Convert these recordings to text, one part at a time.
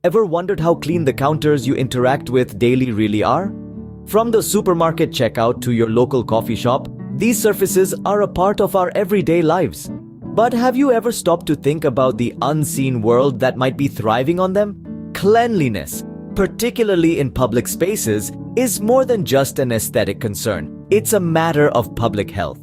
Ever wondered how clean the counters you interact with daily really are? From the supermarket checkout to your local coffee shop, these surfaces are a part of our everyday lives. But have you ever stopped to think about the unseen world that might be thriving on them? Cleanliness, particularly in public spaces, is more than just an aesthetic concern. It's a matter of public health.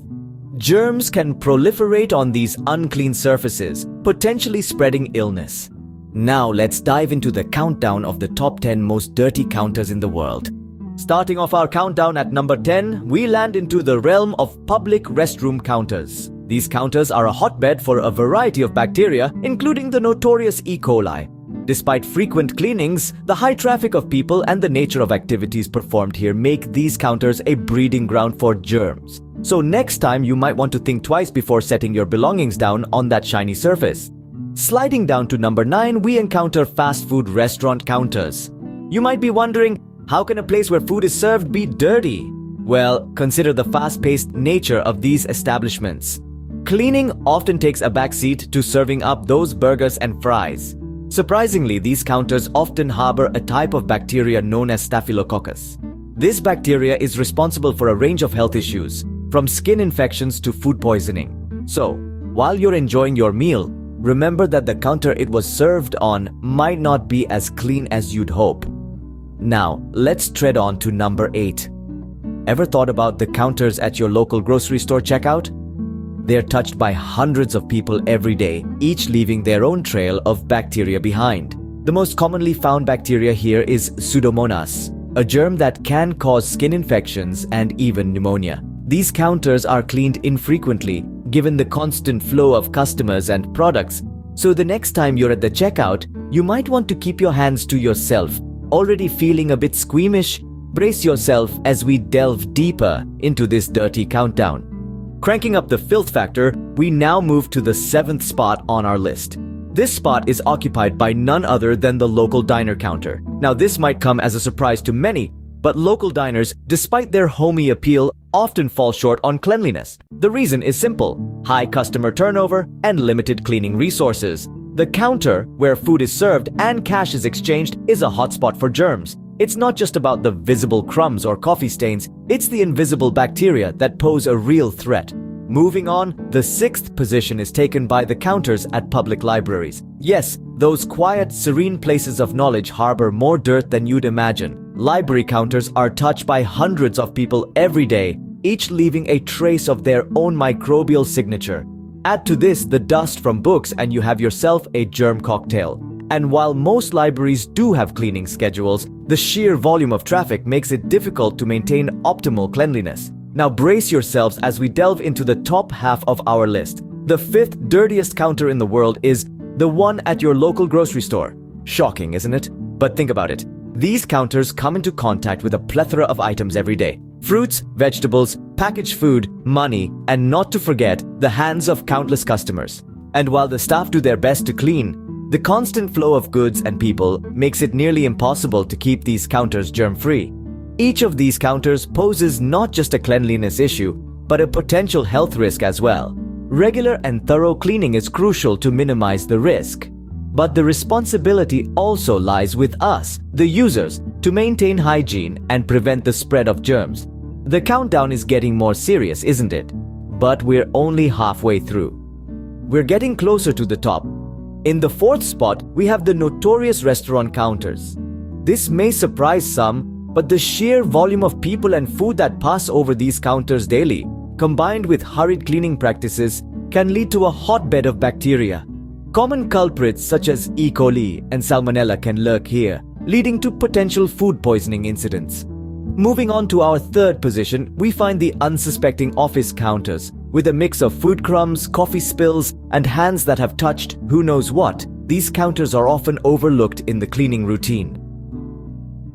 Germs can proliferate on these unclean surfaces, potentially spreading illness. Now let's dive into the countdown of the top 10 most dirty counters in the world. Starting off our countdown at number 10, we land into the realm of public restroom counters. These counters are a hotbed for a variety of bacteria, including the notorious E. coli. Despite frequent cleanings, the high traffic of people and the nature of activities performed here make these counters a breeding ground for germs. So next time you might want to think twice before setting your belongings down on that shiny surface. Sliding down to number 9, we encounter fast food restaurant counters. You might be wondering, how can a place where food is served be dirty? Well, consider the fast-paced nature of these establishments. Cleaning often takes a backseat to serving up those burgers and fries. Surprisingly, these counters often harbor a type of bacteria known as Staphylococcus. This bacteria is responsible for a range of health issues, from skin infections to food poisoning. So, while you're enjoying your meal, remember that the counter it was served on might not be as clean as you'd hope. Now, let's tread on to number 8. Ever thought about the counters at your local grocery store checkout? They're touched by hundreds of people every day, each leaving their own trail of bacteria behind. The most commonly found bacteria here is Pseudomonas, a germ that can cause skin infections and even pneumonia. These counters are cleaned infrequently, given the constant flow of customers and products. So the next time you're at the checkout, you might want to keep your hands to yourself. Already feeling a bit squeamish? Brace yourself as we delve deeper into this dirty countdown. Cranking up the filth factor, we now move to the 7th spot on our list. This spot is occupied by none other than the local diner counter. Now this might come as a surprise to many, but local diners, despite their homey appeal, often fall short on cleanliness. The reason is simple: high customer turnover and limited cleaning resources. The counter, where food is served and cash is exchanged, is a hotspot for germs. It's not just about the visible crumbs or coffee stains, it's the invisible bacteria that pose a real threat. Moving on, the 6th position is taken by the counters at public libraries. Yes, those quiet, serene places of knowledge harbor more dirt than you'd imagine. Library counters are touched by hundreds of people every day, each leaving a trace of their own microbial signature. Add to this the dust from books and you have yourself a germ cocktail. And while most libraries do have cleaning schedules, the sheer volume of traffic makes it difficult to maintain optimal cleanliness. Now brace yourselves as we delve into the top half of our list. The 5th dirtiest counter in the world is the one at your local grocery store. Shocking, isn't it? But think about it. These counters come into contact with a plethora of items every day. Fruits, vegetables, packaged food, money, and not to forget, the hands of countless customers. And while the staff do their best to clean, the constant flow of goods and people makes it nearly impossible to keep these counters germ-free. Each of these counters poses not just a cleanliness issue, but a potential health risk as well. Regular and thorough cleaning is crucial to minimize the risk. But the responsibility also lies with us, the users, to maintain hygiene and prevent the spread of germs. The countdown is getting more serious, isn't it? But we're only halfway through. We're getting closer to the top. In the 4th spot, we have the notorious restaurant counters. This may surprise some, but the sheer volume of people and food that pass over these counters daily, combined with hurried cleaning practices, can lead to a hotbed of bacteria. Common culprits such as E. coli and Salmonella can lurk here, leading to potential food poisoning incidents. Moving on to our 3rd position, we find the unsuspecting office counters. With a mix of food crumbs, coffee spills, and hands that have touched who knows what, these counters are often overlooked in the cleaning routine.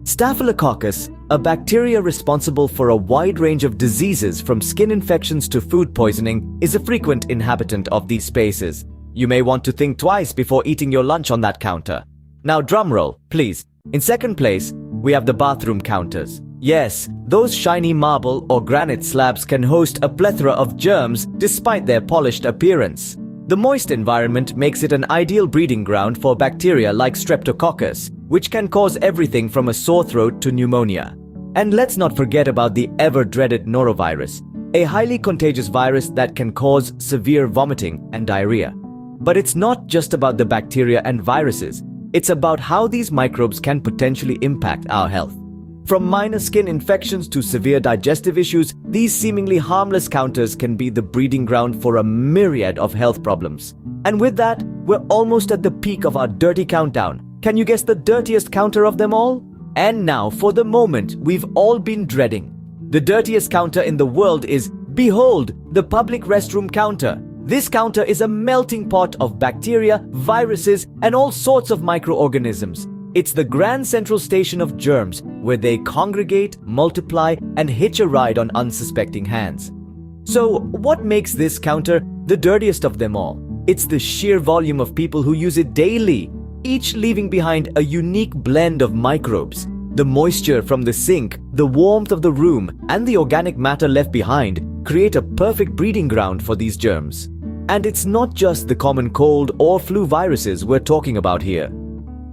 Staphylococcus, a bacteria responsible for a wide range of diseases from skin infections to food poisoning, is a frequent inhabitant of these spaces. You may want to think twice before eating your lunch on that counter. Now drumroll, please. In 2nd place, we have the bathroom counters. Yes, those shiny marble or granite slabs can host a plethora of germs despite their polished appearance. The moist environment makes it an ideal breeding ground for bacteria like Streptococcus, which can cause everything from a sore throat to pneumonia. And let's not forget about the ever-dreaded norovirus, a highly contagious virus that can cause severe vomiting and diarrhea. But it's not just about the bacteria and viruses, it's about how these microbes can potentially impact our health. From minor skin infections to severe digestive issues, these seemingly harmless counters can be the breeding ground for a myriad of health problems. And with that, we're almost at the peak of our dirty countdown. Can you guess the dirtiest counter of them all? And now for the moment we've all been dreading. The dirtiest counter in the world is, behold, the public restroom counter. This counter is a melting pot of bacteria, viruses, and all sorts of microorganisms. It's the grand central station of germs, where they congregate, multiply, and hitch a ride on unsuspecting hands. So, what makes this counter the dirtiest of them all? It's the sheer volume of people who use it daily, each leaving behind a unique blend of microbes. The moisture from the sink, the warmth of the room, and the organic matter left behind create a perfect breeding ground for these germs. And it's not just the common cold or flu viruses we're talking about here.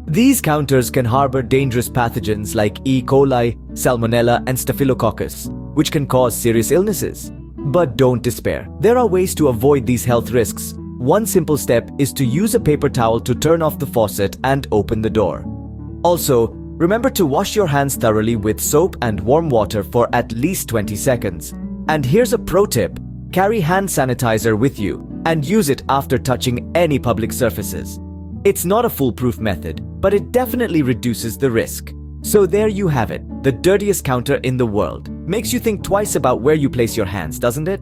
These counters can harbor dangerous pathogens like E. coli, Salmonella, and Staphylococcus, which can cause serious illnesses. But don't despair. There are ways to avoid these health risks. One simple step is to use a paper towel to turn off the faucet and open the door. Also, remember to wash your hands thoroughly with soap and warm water for at least 20 seconds. And here's a pro tip: carry hand sanitizer with you and use it after touching any public surfaces. It's not a foolproof method, but it definitely reduces the risk. So there you have it, the dirtiest counter in the world. Makes you think twice about where you place your hands, doesn't it?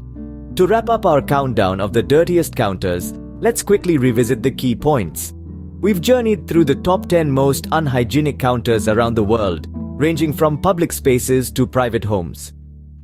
To wrap up our countdown of the dirtiest counters, let's quickly revisit the key points. We've journeyed through the top 10 most unhygienic counters around the world, ranging from public spaces to private homes.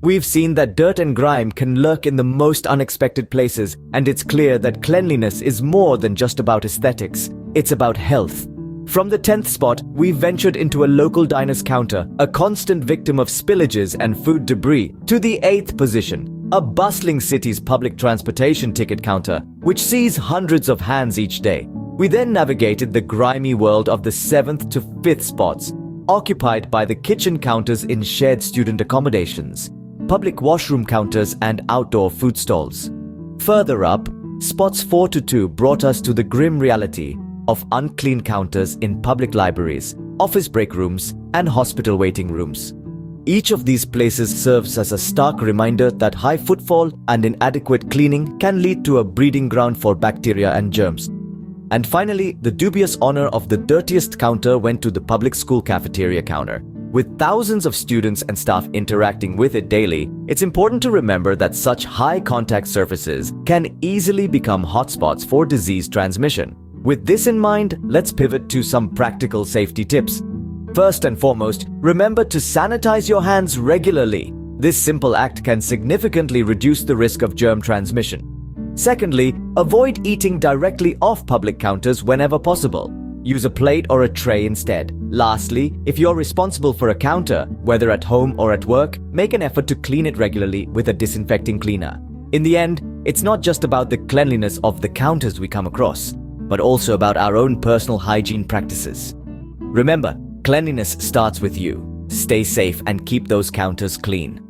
We've seen that dirt and grime can lurk in the most unexpected places, and it's clear that cleanliness is more than just about aesthetics. It's about health. From the 10th spot, we ventured into a local diner's counter, a constant victim of spillages and food debris, to the 8th position, a bustling city's public transportation ticket counter, which sees hundreds of hands each day. We then navigated the grimy world of the 7th to 5th spots, occupied by the kitchen counters in shared student accommodations, public washroom counters, and outdoor food stalls. Further up, spots 4 to 2 brought us to the grim reality of unclean counters in public libraries, office break rooms, and hospital waiting rooms. Each of these places serves as a stark reminder that high footfall and inadequate cleaning can lead to a breeding ground for bacteria and germs. And finally, the dubious honor of the dirtiest counter went to the public school cafeteria counter. With thousands of students and staff interacting with it daily, it's important to remember that such high-contact surfaces can easily become hotspots for disease transmission. With this in mind, let's pivot to some practical safety tips. First and foremost, remember to sanitize your hands regularly. This simple act can significantly reduce the risk of germ transmission. Secondly, avoid eating directly off public counters whenever possible. Use a plate or a tray instead. Lastly, if you're responsible for a counter, whether at home or at work, make an effort to clean it regularly with a disinfecting cleaner. In the end, it's not just about the cleanliness of the counters we come across, but also about our own personal hygiene practices. Remember, cleanliness starts with you. Stay safe and keep those counters clean.